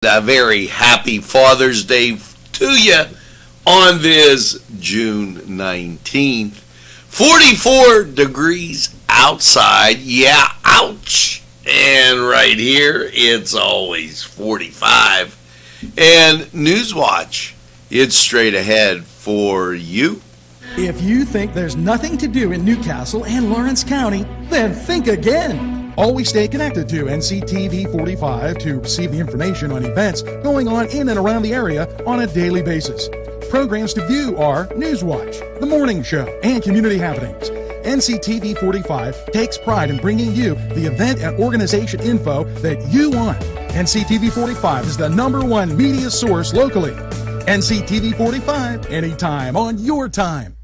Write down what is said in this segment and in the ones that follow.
A very happy Father's Day to you on this June 19th. 44 degrees outside. Yeah, ouch. And right here, it's always 45. And Newswatch, it's straight ahead for you. If you think there's nothing to do in Newcastle and Lawrence County, then think again. Always stay connected to Nctv45 to receive the information on events going on in and around the area on a daily basis. Programs to view are Newswatch, The Morning Show, and Community Happenings. Nctv45 takes pride in bringing you the event and organization info that you want. Nctv45 is the #1 media source locally. Nctv45, anytime on your time.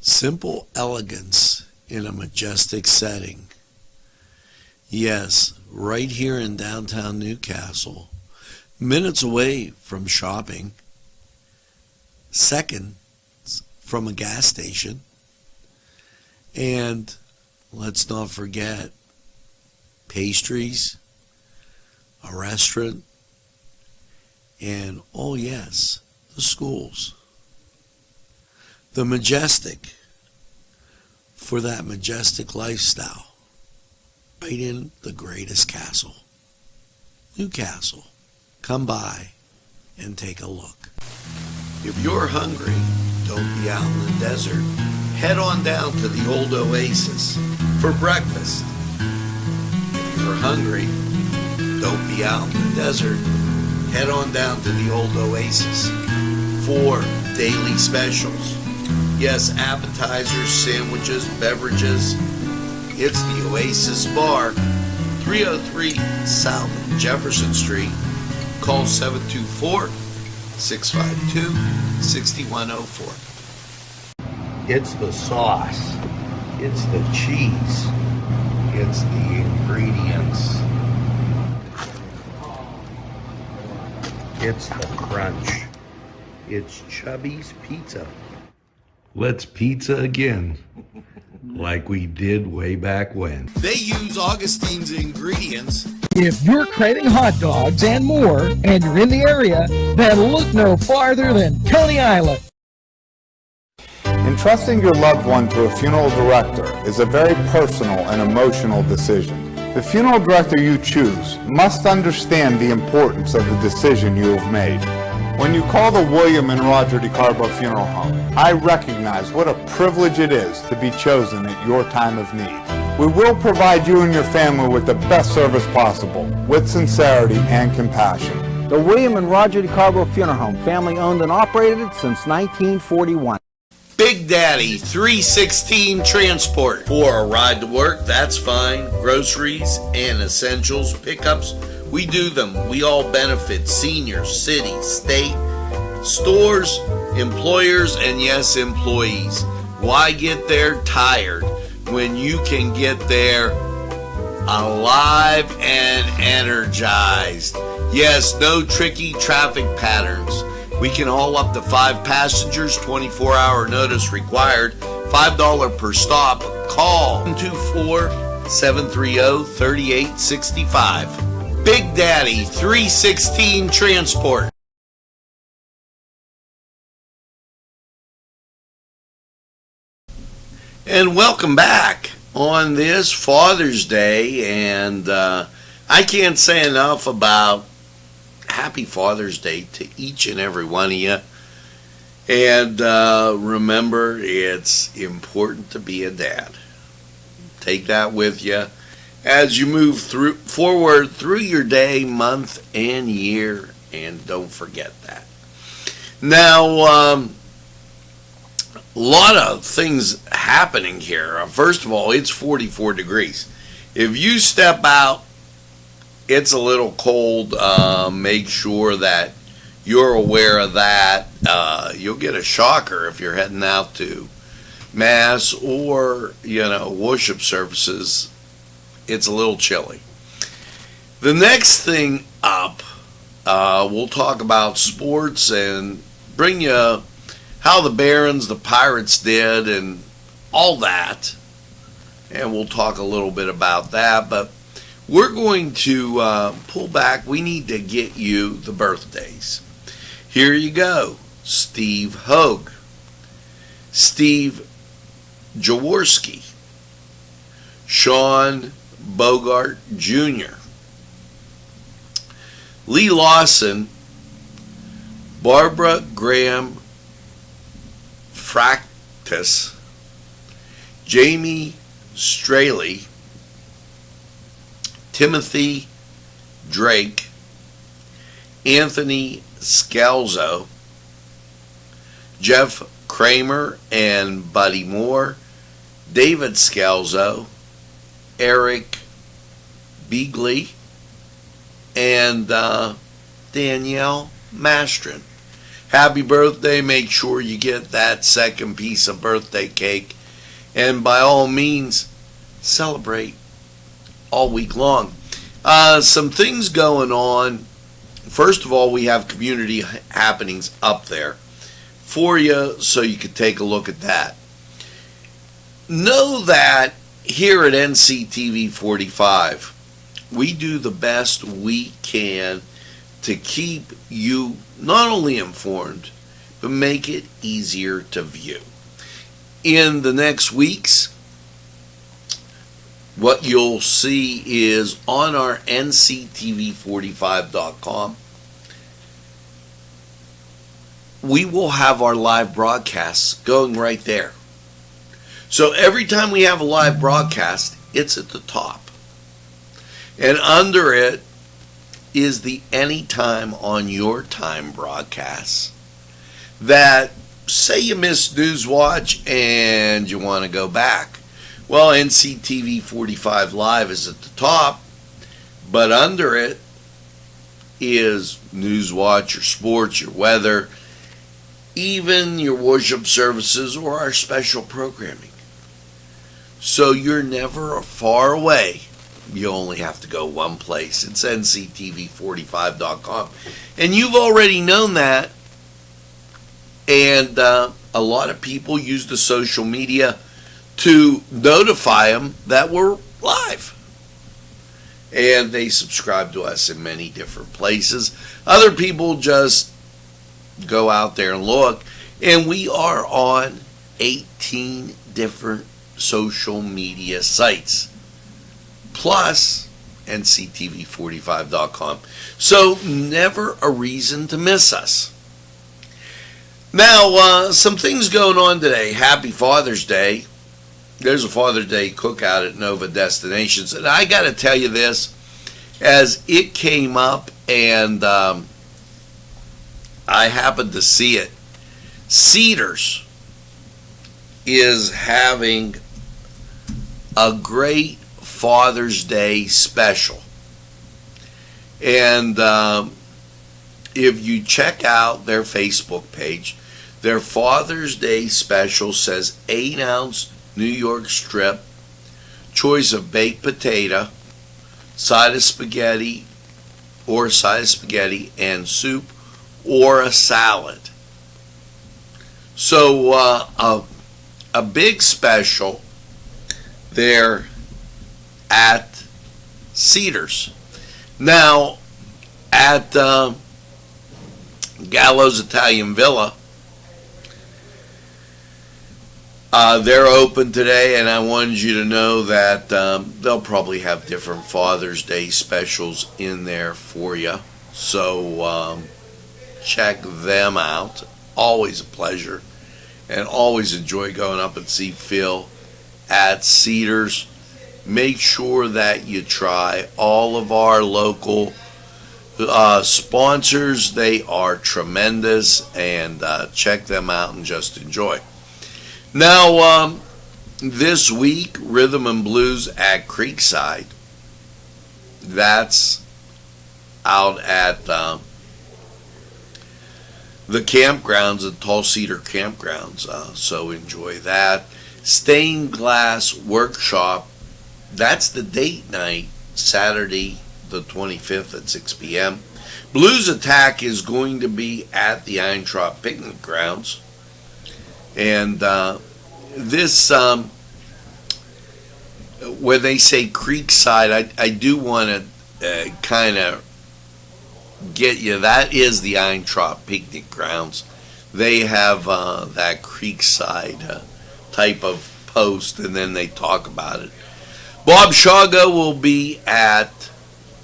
Simple elegance in a majestic setting. Yes, right here in downtown Newcastle, minutes away from shopping, seconds from a gas station, and let's not forget pastries, a restaurant, and oh yes, the schools. The majestic for that majestic lifestyle. Right in the greatest castle, Newcastle. Come by and take a look. If you're hungry, don't be out in the desert. Head on down to the old Oasis for breakfast. If you're hungry, don't be out in the desert. Head on down to the old Oasis for daily specials. Yes, appetizers, sandwiches, beverages. It's the Oasis Bar, 303 South Jefferson Street. Call 724-652-6104. It's the sauce. It's the cheese. It's the ingredients. It's the crunch. It's Chubby's Pizza. Let's pizza again. Like we did way back when. They use Augustine's ingredients. If you're craving hot dogs and more, and you're in the area, then look no farther than Coney Island. Entrusting your loved one to a funeral director is a very personal and emotional decision. The funeral director you choose must understand the importance of the decision you have made. When you call the William and Roger DeCarbo Funeral Home, I recognize what a privilege it is to be chosen at your time of need. We will provide you and your family with the best service possible, with sincerity and compassion. The William and Roger DeCarbo Funeral Home, family owned and operated since 1941. Big Daddy 316 Transport. For a ride to work, that's fine. Groceries and essentials, pickups, we do them. We all benefit seniors, city, state, stores, employers, and yes, employees. Why get there tired when you can get there alive and energized? Yes, no tricky traffic patterns. We can haul up to 5 passengers, 24-hour notice required, $5 per stop. Call 224-730-3865. Big Daddy 316 Transport. And welcome back on this Father's Day. And I can't say enough about happy Father's Day to each and every one of you. And remember, it's important to be a dad. Take that with you as you move forward through your day, month, and year. And don't forget that. Now, a lot of things happening here. First of all, it's 44 degrees. If you step out, it's a little cold. Make sure that you're aware of that. You'll get a shocker if you're heading out to Mass or, worship services. It's a little chilly. The next thing up, we'll talk about sports and bring you how the Barons, the Pirates did, and all that. And we'll talk a little bit about that. But we're going to pull back. We need to get you the birthdays. Here you go. Steve Hogue, Steve Jaworski, Sean Bogart Jr., Lee Lawson, Barbara Graham Fractus, Jamie Straley, Timothy Drake, Anthony Scalzo, Jeff Kramer and Buddy Moore, David Scalzo, Eric Beagley, and Danielle Mastrin. Happy birthday. Make sure you get that second piece of birthday cake. And by all means, celebrate all week long. Some things going on. First of all, we have community happenings up there for you, so you can take a look at that. Know that here at NCTV45, we do the best we can to keep you not only informed, but make it easier to view. In the next weeks, what you'll see is on our nctv45.com, we will have our live broadcasts going right there. So every time we have a live broadcast, it's at the top. And under it is the Anytime on Your Time broadcasts that, say you missed Newswatch and you want to go back. Well, NCTV45 Live is at the top, but under it is Newswatch, your sports, your weather, even your worship services or our special programming. So you're never far away. You only have to go one place. It's nctv45.com. And you've already known that. And a lot of people use the social media to notify them that we're live. And they subscribe to us in many different places. Other people just go out there and look. And we are on 18 different social media sites, plus nctv45.com. So never a reason to miss us. Now, some things going on today. Happy Father's Day. There's a Father's Day cookout at Nova Destinations. And I got to tell you this, as it came up and I happened to see it. Cedars is having a great Father's Day special. And if you check out their Facebook page, their Father's Day special says 8-ounce New York strip, choice of baked potato, side of spaghetti, and soup, or a salad. So a big special there at Cedars. Now, at Gallows Italian Villa, they're open today, and I wanted you to know that they'll probably have different Father's Day specials in there for you. So check them out. Always a pleasure, and always enjoy going up and see Phil at Cedars. Make sure that you try all of our local sponsors. They are tremendous, and check them out and just enjoy. Now, this week, Rhythm and Blues at Creekside. That's out at the campgrounds, at Tall Cedar Campgrounds. So enjoy that. Stained Glass Workshop. That's the date night, Saturday the 25th at 6 p.m. Blues Attack is going to be at the Eintrop Picnic Grounds. And this when they say Creekside, I do want to kind of get you. That is the Eintracht picnic grounds. They have that Creekside type of post, and then they talk about it. Bob Shaga will be at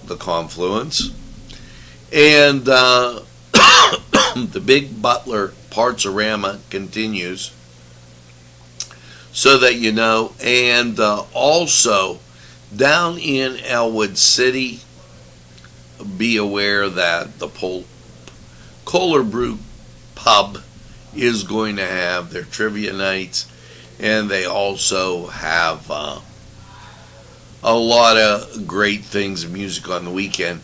the Confluence, and the Big Butler Parts-A-Rama continues, so that you know. And also down in Elwood City, be aware that the Kohler Brew Pub is going to have their trivia nights, and they also have a lot of great things of music on the weekend.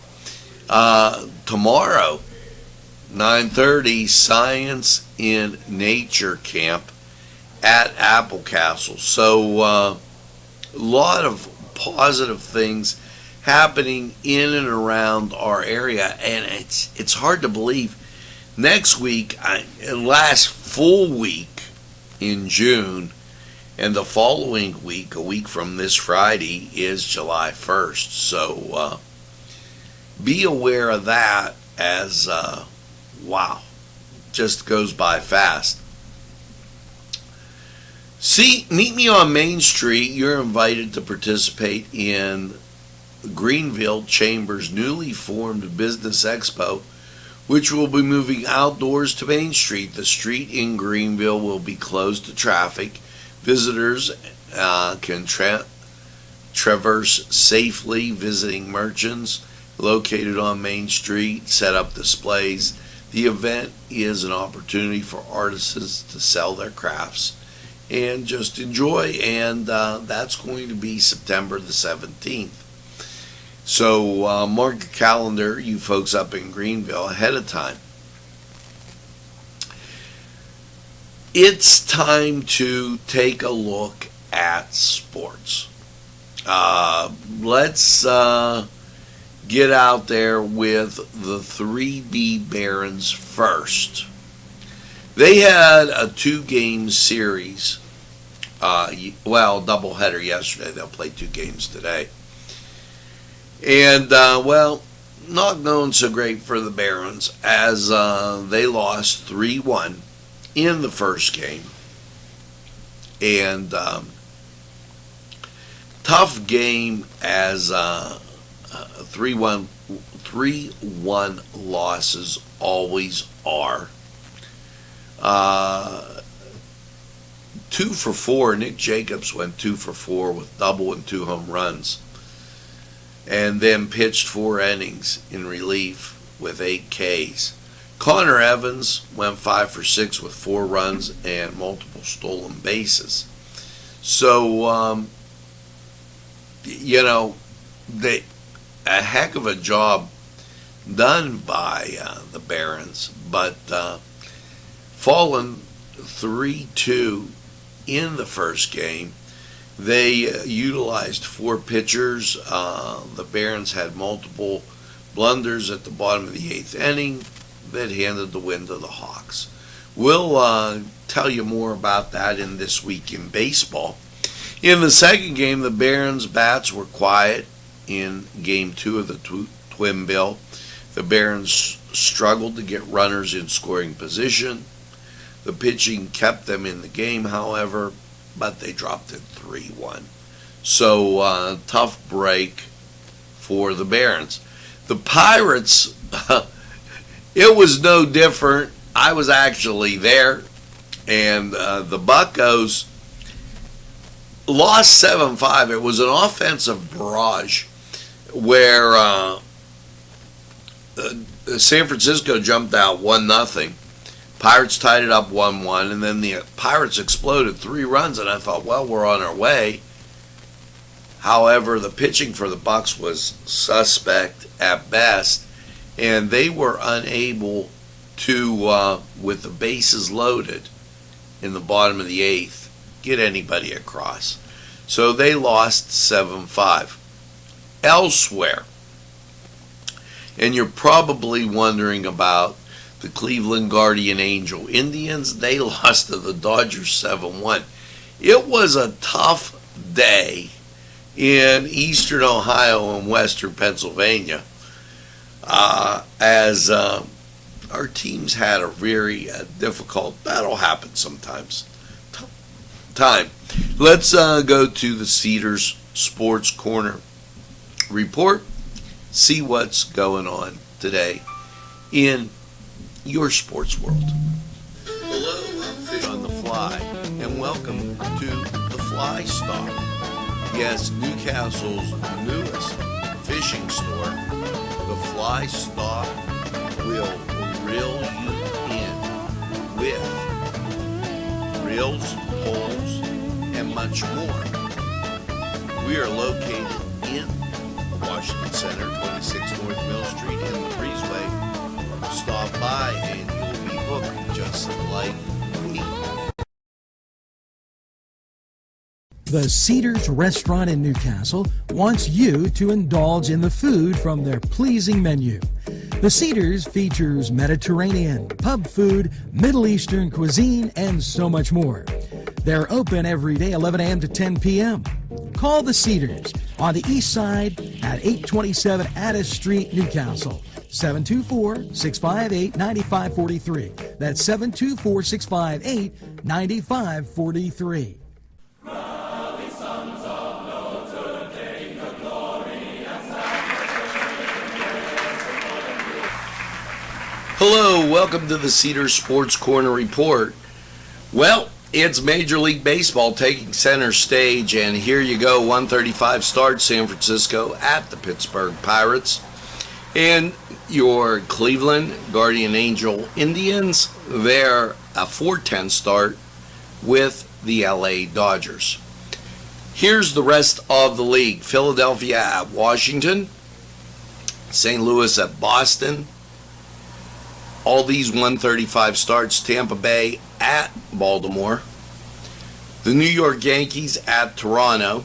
Tomorrow, 9:30, Science in Nature Camp at Apple Castle. So a lot of positive things happening in and around our area, and it's hard to believe. Next week, last full week in June, and the following week, a week from this Friday, is July 1st. So be aware of that, as wow, just goes by fast. Meet me on Main Street. You're invited to participate in Greenville Chamber's newly formed Business Expo, which will be moving outdoors to Main Street. The street in Greenville will be closed to traffic. Visitors can traverse safely, visiting merchants located on Main Street, set up displays. The event is an opportunity for artisans to sell their crafts and just enjoy, and that's going to be September the 17th. So mark your calendar, you folks up in Greenville, ahead of time. It's time to take a look at sports. Let's get out there with the 3B Barons first. They had a 2-game series, doubleheader yesterday. They'll play 2 games today. And, not going so great for the Barons, as they lost 3-1 in the first game. And tough game, as 3-1 losses always are. 2 for 4. Nick Jacobs went 2 for 4 with double and 2 home runs, and then pitched 4 innings in relief with 8 Ks. Connor Evans went 5 for 6 with 4 runs and multiple stolen bases. So, a heck of a job done by the Barons, but fallen 3-2 in the first game. They utilized 4 pitchers. The Barons had multiple blunders at the bottom of the 8th inning that handed the win to the Hawks. We'll tell you more about that in This Week in Baseball. In the second game, the Barons' bats were quiet in Game 2 of the Twin Bill. The Barons struggled to get runners in scoring position. The pitching kept them in the game, however, but they dropped it 3-1. So, tough break for the Barons. The Pirates, it was no different. I was actually there, and the Buccos lost 7-5. It was an offensive barrage where San Francisco jumped out 1-0. Pirates tied it up 1-1, and then the Pirates exploded 3 runs, and I thought, well, we're on our way. However, the pitching for the Bucs was suspect at best, and they were unable to, with the bases loaded in the bottom of the 8th, get anybody across. So they lost 7-5. Elsewhere, and you're probably wondering about the Cleveland Guardian Angel Indians. They lost to the Dodgers 7-1. It was a tough day in eastern Ohio and western Pennsylvania, as our teams had a very difficult, that'll happen sometimes, time. Let's go to the Cedars Sports Corner report, see what's going on today in your sports world. Hello, I'm Fish on the Fly, and welcome to the Fly Stop. Yes, Newcastle's newest fishing store. The Fly Stop will reel you in with reels, poles, and much more. We are located in Washington Center, 26 North Mill Street in the Breezeway. Stop by and you'll be hooked just like me. The Cedars Restaurant in Newcastle wants you to indulge in the food from their pleasing menu. The Cedars features Mediterranean, pub food, Middle Eastern cuisine, and so much more. They're open every day 11 a.m. to 10 p.m. Call the Cedars on the east side at 827 Addis Street, Newcastle. 724-658-9543. That's 724-658-9543. Hello, welcome to the Cedars Sports Corner report. Well, it's Major League Baseball taking center stage, and here you go. 1:35 start, San Francisco at the Pittsburgh Pirates. And your Cleveland Guardian Angel Indians, they're a 4:10 start with the LA Dodgers. Here's the rest of the league. Philadelphia at Washington, St. Louis at Boston. All these 1:35 starts. Tampa Bay at Baltimore. The New York Yankees at Toronto.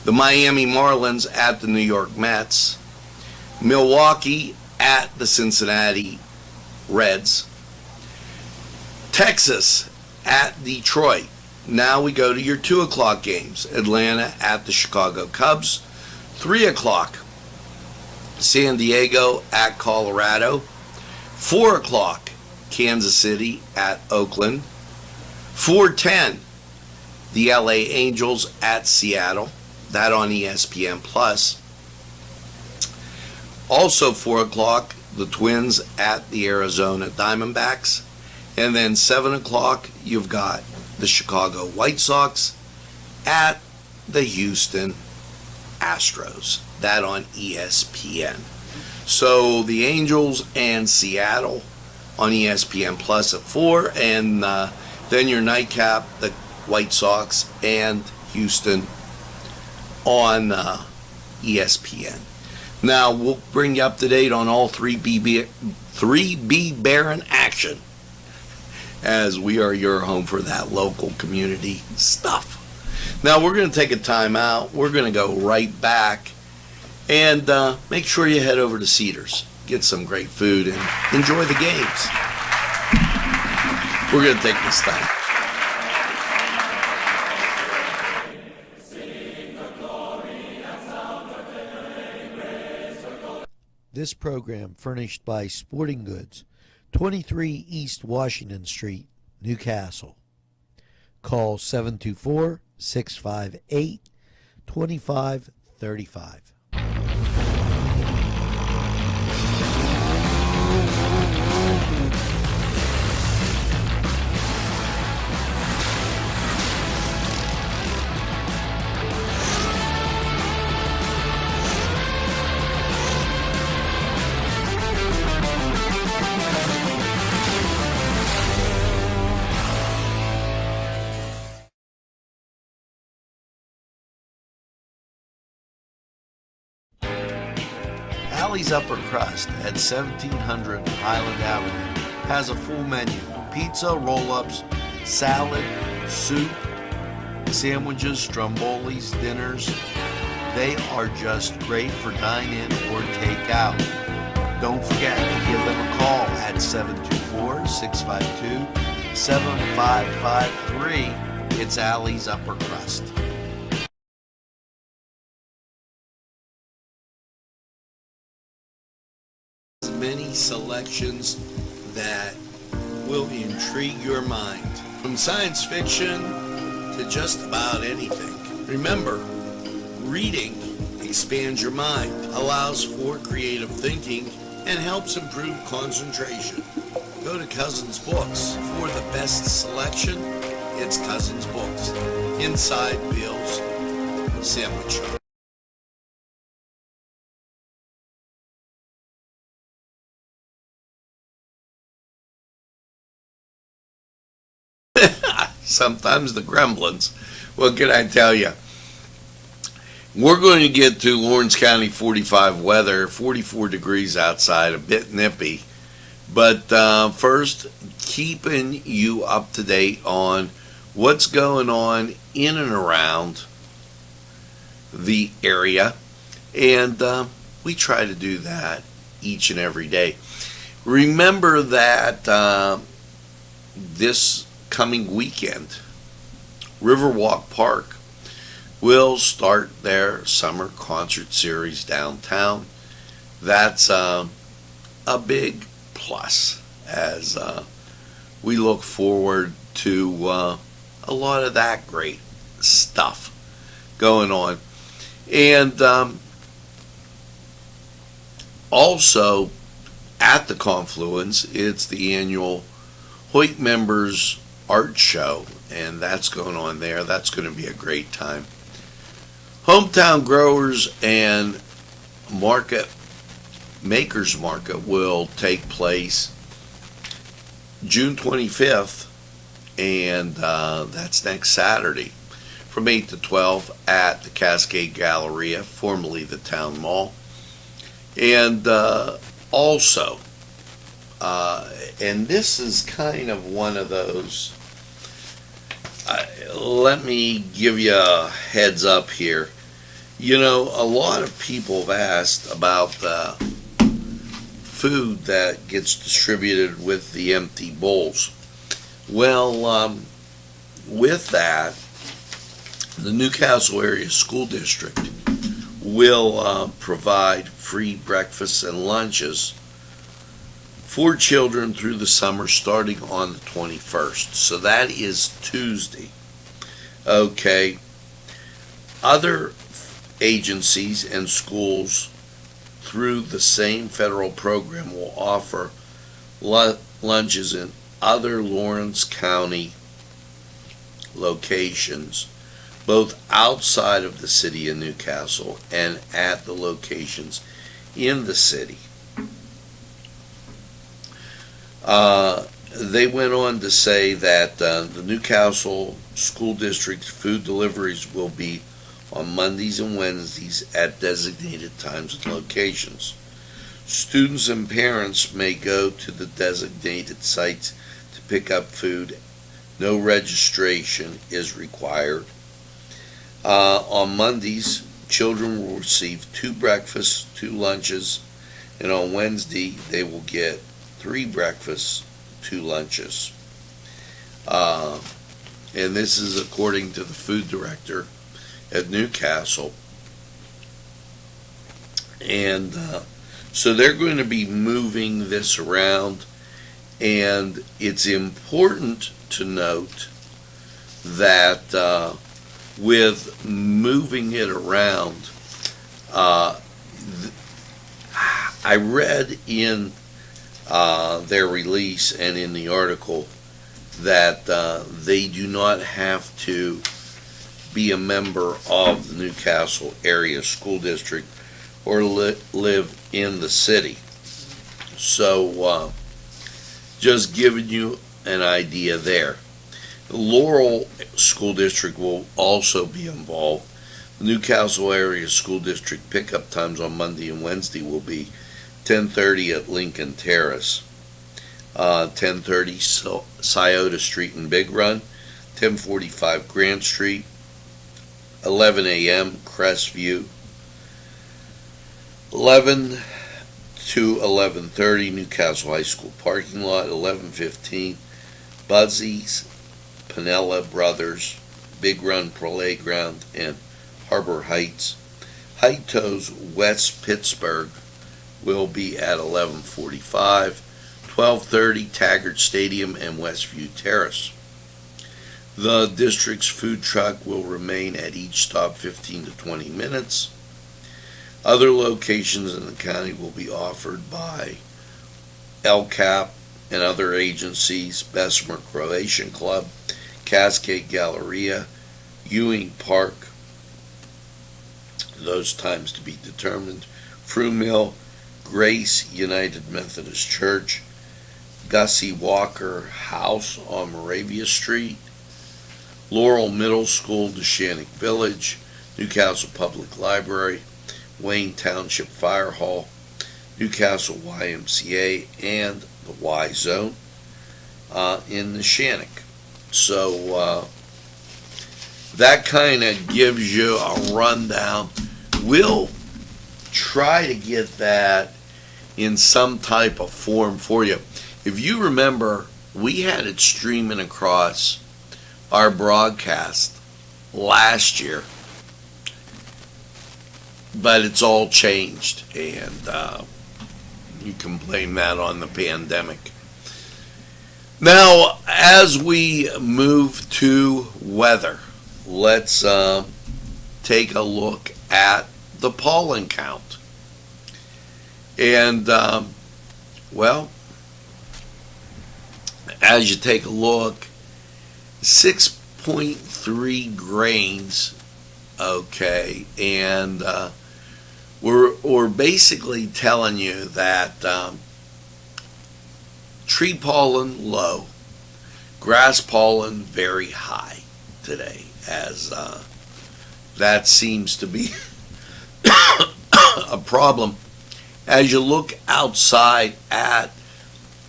The Miami Marlins at the New York Mets. Milwaukee at the Cincinnati Reds. Texas at Detroit. Now we go to your 2 o'clock games. Atlanta at the Chicago Cubs. 3 o'clock, San Diego at Colorado. 4 o'clock, Kansas City at Oakland. 4:10, the LA Angels at Seattle. That on ESPN Plus. Also 4 o'clock, the Twins at the Arizona Diamondbacks. And then 7 o'clock, you've got the Chicago White Sox at the Houston Astros. That on ESPN. So the Angels and Seattle on ESPN Plus at 4, and then your nightcap, the White Sox and Houston on ESPN. Now we'll bring you up to date on all 3B Baron action, as we are your home for that local community stuff. Now we're going to take a time out. We're going to go right back. And make sure you head over to Cedars, get some great food, and enjoy the games. We're going to take this time. This program furnished by Sporting Goods, 23 East Washington Street, Newcastle. Call 724-658-2535. Alley's Upper Crust at 1700 Highland Avenue has a full menu: pizza, roll-ups, salad, soup, sandwiches, strombolis, dinners. They are just great for dine-in or take-out. Don't forget to give them a call at 724-652-7553. It's Alley's Upper Crust. many selections that will intrigue your mind. From science fiction to just about anything. Remember, reading expands your mind, allows for creative thinking, and helps improve concentration. Go to Cousins Books for the best selection. It's Cousins Books, inside Bill's Sandwich Shop. Sometimes the gremlins. What can I tell you? We're going to get to Lawrence County 45 weather, 44 degrees outside, a bit nippy. But first, keeping you up to date on what's going on in and around the area. And we try to do that each and every day. Remember that this coming weekend, Riverwalk Park will start their summer concert series downtown. That's a big plus as we look forward to a lot of that great stuff going on. And also at the Confluence, it's the annual Hoyt Members Art Show, and that's going on there. That's going to be a great time. Hometown Growers and Makers Market will take place June 25th, and that's next Saturday from 8 to 12 at the Cascade Galleria, formerly the Town Mall. And also, and this is kind of one of those, let me give you a heads up here. You know, a lot of people have asked about the food that gets distributed with the empty bowls. Well, with that, the Newcastle Area School District will provide free breakfasts and lunches for children through the summer starting on the 21st. So that is Tuesday. Okay. Other agencies and schools through the same federal program will offer lunches in other Lawrence County locations, both outside of the city of Newcastle and at the locations in the city. They went on to say that the Newcastle School District food deliveries will be on Mondays and Wednesdays at designated times and locations. Students and parents may go to the designated sites to pick up food. No registration is required. On Mondays, children will receive 2 breakfasts, 2 lunches, and on Wednesday they will get 3 breakfasts, 2 lunches. And this is according to the food director at Newcastle. And so they're going to be moving this around, and it's important to note that with moving it around, I read in their release and in the article that they do not have to be a member of the Newcastle Area School District or live in the city. So just giving you an idea there. The Laurel School District will also be involved. The Newcastle Area School District pickup times on Monday and Wednesday will be 10:30 at Lincoln Terrace, 10:30 Scioto Street in Big Run, 10:45 Grant Street, 11 a.m. Crestview, 11 to 11:30 Newcastle High School parking lot, 11:15 Buzzy's, Pinella Brothers, Big Run Playground, and Harbor Heights. Heightos West Pittsburgh will be at 11:45, 12:30 Taggart Stadium and Westview Terrace. The district's food truck will remain at each stop 15 to 20 minutes. Other locations in the county will be offered by LCAP and other agencies, Bessemer Croatian Club, Cascade Galleria, Ewing Park, those times to be determined, Frew Mill, Grace United Methodist Church, Gussie Walker House on Moravia Street, Laurel Middle School, Deshannock Village, Newcastle Public Library, Wayne Township Fire Hall, Newcastle YMCA, and the Y Zone in Neshannock. So that kind of gives you a rundown. We'll try to get that in some type of form for you. If you remember, we had it streaming across our broadcast last year, but it's all changed, and you can blame that on the pandemic. Now, as we move to weather, let's take a look at the pollen count. And, well, as you take a look, 6.3 grains, okay, and we're basically telling you that tree pollen low, grass pollen very high today, as that seems to be a problem. As you look outside at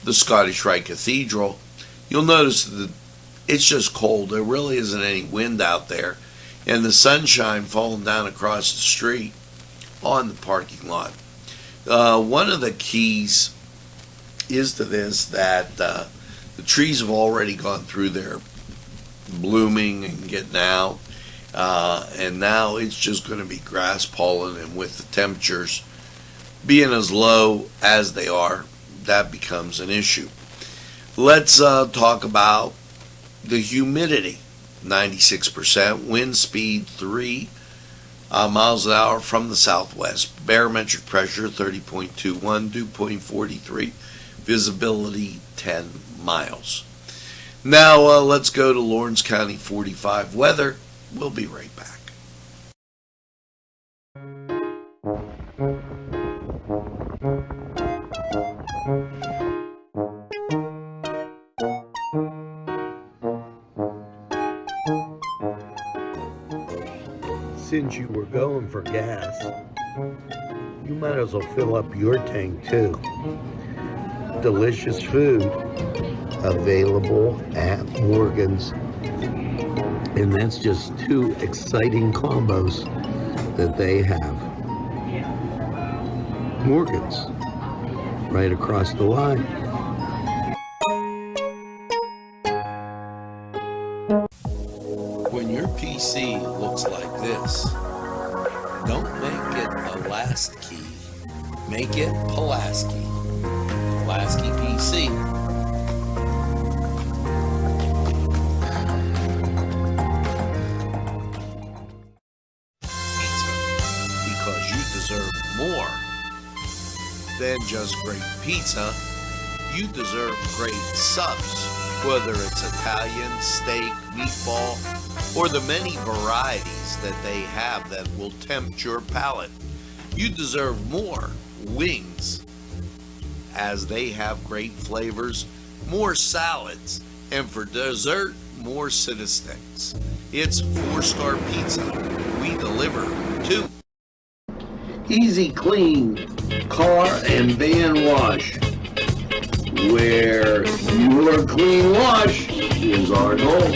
the Scottish Rite Cathedral, you'll notice that it's just cold. There really isn't any wind out there, and the sunshine falling down across the street on the parking lot. One of the keys is to this, that the trees have already gone through their blooming and getting out, and now it's just going to be grass pollen, and with the temperatures being as low as they are, that becomes an issue. Let's talk about the humidity. 96%, wind speed 3 miles an hour from the southwest, barometric pressure 30.21, dew point 43, visibility 10 miles. Now let's go to Lawrence County 45 weather. We'll be right back. Since you were going for gas, you might as well fill up your tank too. Delicious food available at Morgan's, and that's just two exciting combos that they have. Morgan's, right across the line. When your PC looks like this, don't make it a last key, make it Pulaski. Pulaski PC. Because you deserve more than just great pizza. You deserve great subs, whether it's Italian, steak, meatball, or the many varieties that they have that will tempt your palate. You deserve more wings, as they have great flavors, more salads, and for dessert, more citysticks. It's 4-star pizza. We deliver too. Easy Clean Car and Van Wash, where your clean wash is our goal.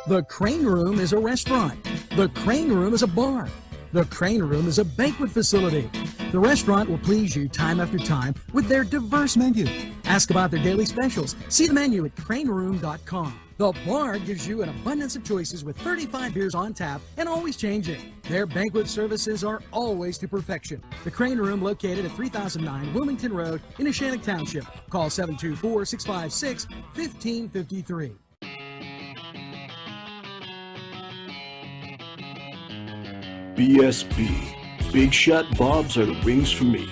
The Crane Room is a restaurant. The Crane Room is a bar. The Crane Room is a banquet facility. The restaurant will please you time after time with their diverse menu. Ask about their daily specials. See the menu at craneroom.com. The bar gives you an abundance of choices with 35 beers on tap and always changing. Their banquet services are always to perfection. The Crane Room, located at 3009 Wilmington Road in Neshannock Township. Call 724-656-1553. BSB. Big Shot Bobs are the wings for me.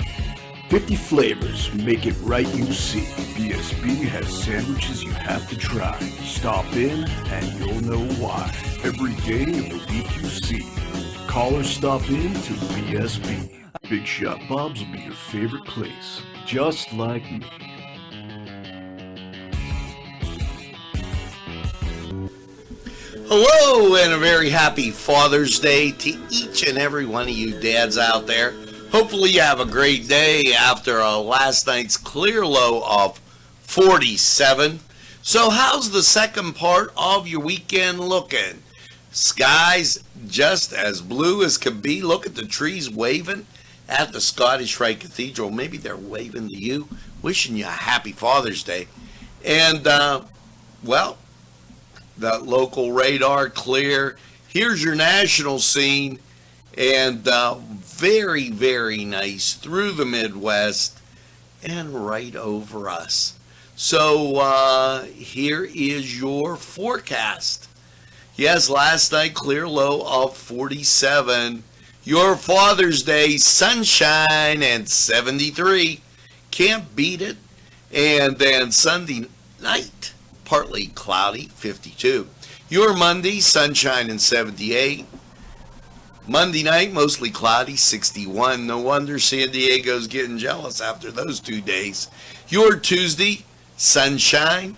50 flavors, make it right you see. BSB has sandwiches you have to try. Stop in and you'll know why. Every day of the week you see. Call or stop in to BSB. Big Shot Bobs will be your favorite place, just like me. Hello, and a very happy Father's Day to each and every one of you dads out there. Hopefully you have a great day after last night's clear low of 47. So how's the second part of your weekend looking? Skies just as blue as can be. Look at the trees waving at the Scottish Rite Cathedral. Maybe they're waving to you, wishing you a happy Father's Day. And, well, the local radar clear. Here's your national scene, and very, very nice through the Midwest and right over us. So here is your forecast. Yes, last night clear low of 47. Your Father's Day sunshine and 73. Can't beat it. And then Sunday night, partly cloudy, 52. Your Monday, sunshine and 78. Monday night, mostly cloudy, 61. No wonder San Diego's getting jealous after those 2 days. Your Tuesday, sunshine,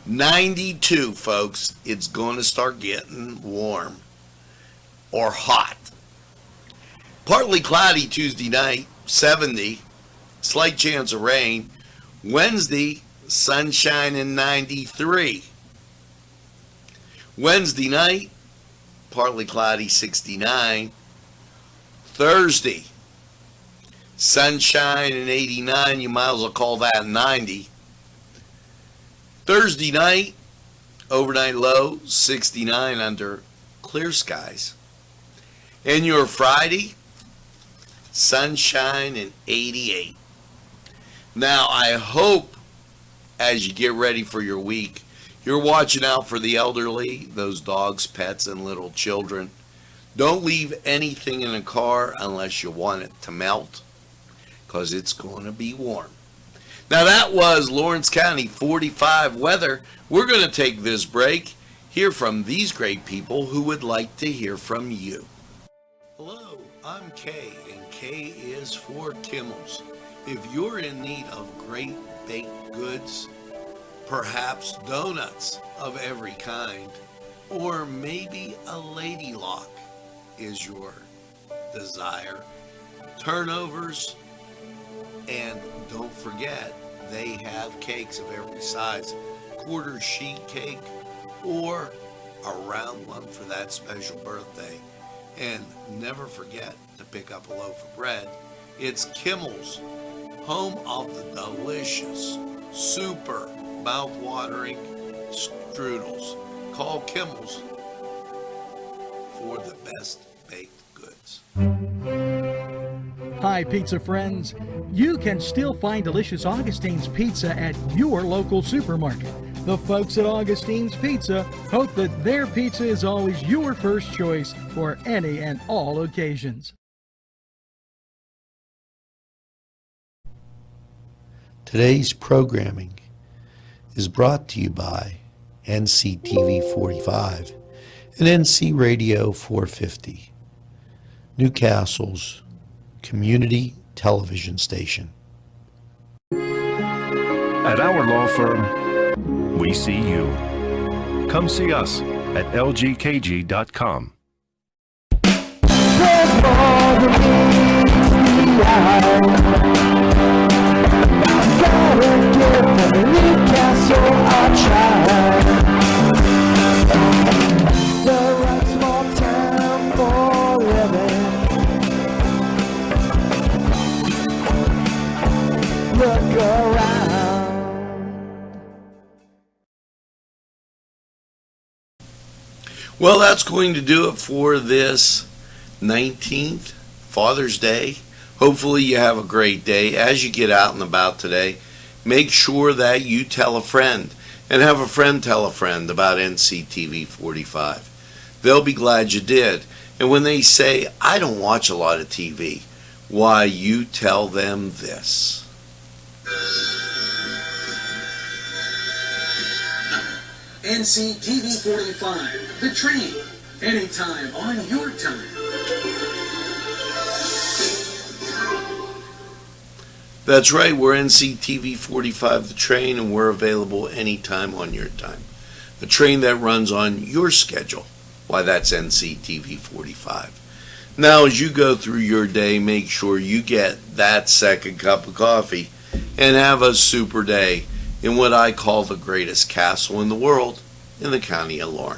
92, folks. It's going to start getting warm or hot. Partly cloudy Tuesday night, 70. Slight chance of rain. Wednesday, sunshine and 93. Wednesday night, partly cloudy, 69. Thursday, sunshine and 89. You might as well call that 90. Thursday night, overnight low, 69 under clear skies. And your Friday, sunshine and 88. Now, I hope as you get ready for your week, you're watching out for the elderly, those dogs, pets, and little children. Don't leave anything in the car unless you want it to melt, because it's going to be warm. Now, that was Lawrence County 45 weather. We're going to take this break, hear from these great people who would like to hear from you. Hello, I'm Kay, and K is for Kimmel's. If you're in need of great baked goods, perhaps donuts of every kind, or maybe a lady lock is your desire, turnovers, and don't forget, they have cakes of every size, quarter sheet cake or a round one for that special birthday. And never forget to pick up a loaf of bread. It's Kimmel's, home of the delicious, super mouth-watering strudels. Call Kimmel's for the best baked goods. Hi, pizza friends. You can still find delicious Augustine's Pizza at your local supermarket. The folks at Augustine's Pizza hope that their pizza is always your first choice for any and all occasions. Today's programming is brought to you by Nctv45 and NC Radio 450, Newcastle's community television station. At our law firm, we see you. Come see us at lgkg.com. There's more than meets the eye. Gotta give the Newcastle a try. The right small town for living. Well, that's going to do it for this 19th Father's Day. Hopefully you have a great day. As you get out and about today, make sure that you tell a friend and have a friend tell a friend about NCTV45. They'll be glad you did. And when they say, I don't watch a lot of TV, why, you tell them this. NCTV45, the train, anytime on your time. That's right, we're NCTV45 the train, and we're available anytime on your time. A train that runs on your schedule. Why, that's NCTV45. Now, as you go through your day, make sure you get that second cup of coffee and have a super day in what I call the greatest castle in the world, in the county of Lawrence.